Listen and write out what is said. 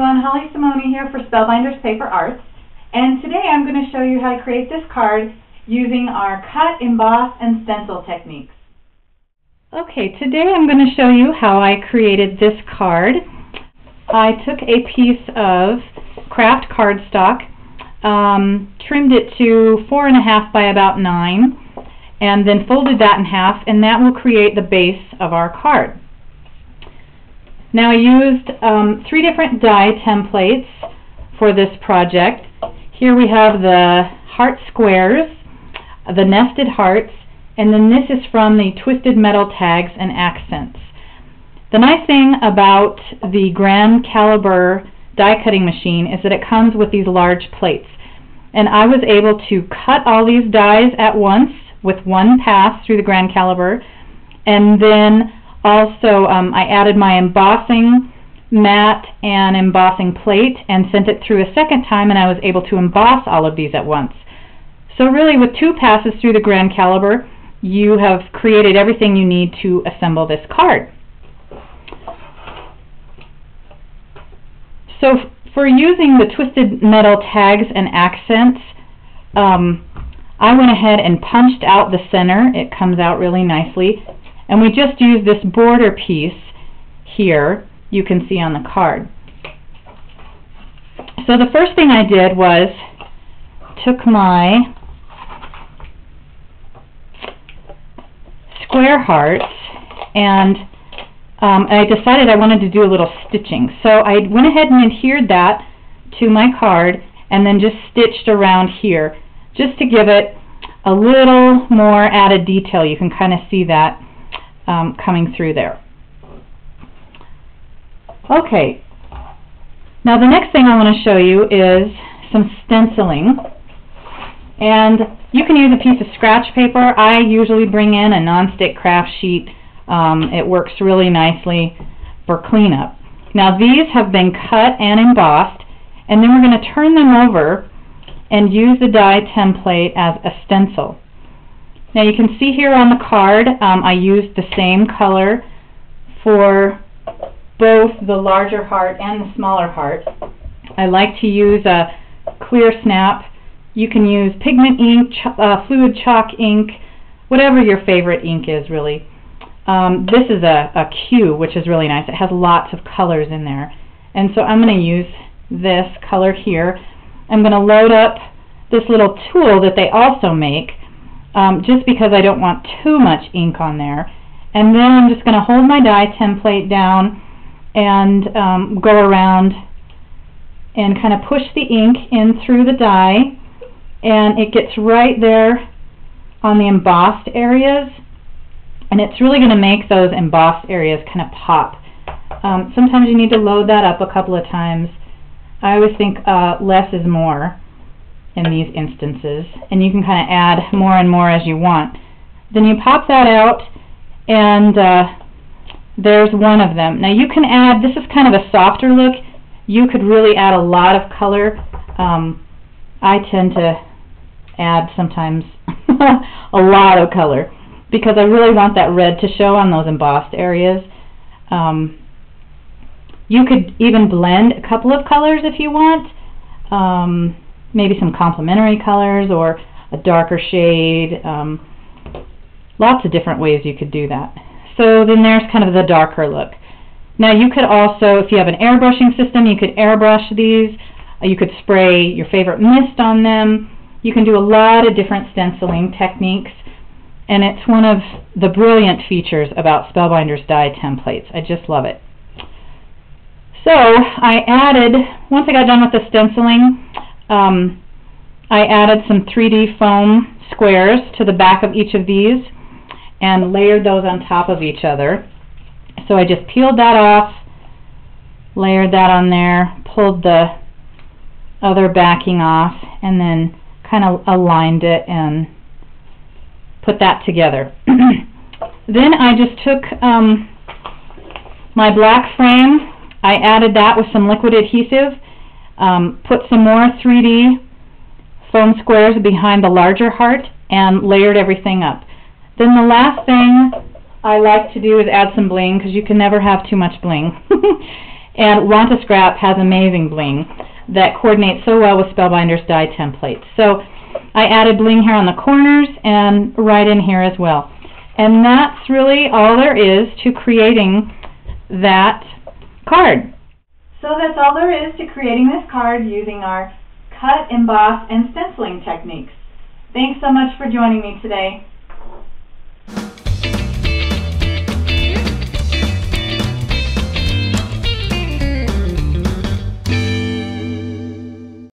everyone, Holly Simoni here for Spellbinders Paper Arts, and today I'm going to show you how to create this card using our cut, emboss, and stencil techniques. Okay, today I'm going to show you how I created this card. I took a piece of craft cardstock, trimmed it to 4.5 by about 9, and then folded that in half, and that will create the base of our card. Now I used 3 different die templates for this project. Here we have the heart squares, the nested hearts, and then this is from the twisted metal tags and accents. The nice thing about the grand caliber die cutting machine is that it comes with these large plates, and I was able to cut all these dies at once with one pass through the grand caliber, and then also I added my embossing mat and embossing plate and sent it through a second time, and I was able to emboss all of these at once. So really, with 2 passes through the grand caliber, you have created everything you need to assemble this card. So for using the twisted metal tags and accents, I went ahead and punched out the center. It comes out really nicely. And we just used this border piece here, you can see on the card. So the first thing I did was took my square hearts and I decided I wanted to do a little stitching. So I went ahead and adhered that to my card and then just stitched around here just to give it a little more added detail. You can kind of see that coming through there. Okay, now the next thing I want to show you is some stenciling, and you can use a piece of scratch paper. I usually bring in a non-stick craft sheet. It works really nicely for cleanup. Now these have been cut and embossed, and then we're going to turn them over and use the die template as a stencil. Now you can see here on the card, I used the same color for both the larger heart and the smaller heart. I like to use a clear snap. You can use pigment ink, fluid chalk ink, whatever your favorite ink is really. This is a Q, which is really nice. It has lots of colors in there. And so I'm going to use this color here. I'm going to load up this little tool that they also make, just because I don't want too much ink on there. And then I'm just going to hold my die template down and go around and kind of push the ink in through the die, and it gets right there on the embossed areas, and it's really going to make those embossed areas kind of pop. Sometimes you need to load that up a couple of times. I always think less is more in these instances, and you can kind of add more and more as you want. Then you pop that out, and there's one of them. Now you can add, this is kind of a softer look, you could really add a lot of color. I tend to add sometimes a lot of color because I really want that red to show on those embossed areas. You could even blend a couple of colors if you want. Maybe some complementary colors or a darker shade. Lots of different ways you could do that. So then there's kind of the darker look. Now you could also, if you have an airbrushing system, you could airbrush these. You could spray your favorite mist on them. You can do a lot of different stenciling techniques, and it's one of the brilliant features about Spellbinders die templates. I just love it. So I added, once I got done with the stenciling, I added some 3D foam squares to the back of each of these and layered those on top of each other. So I just peeled that off, layered that on there, pulled the other backing off, and then kind of aligned it and put that together. Then I just took my black frame, I added that with some liquid adhesive, put some more 3D foam squares behind the larger heart, and layered everything up. Then the last thing I like to do is add some bling, because you can never have too much bling. And Want to Scrap has amazing bling that coordinates so well with Spellbinders die templates. So I added bling here on the corners and right in here as well. And that's really all there is to creating that card. So that's all there is to creating this card using our cut, emboss, and stenciling techniques. Thanks so much for joining me today.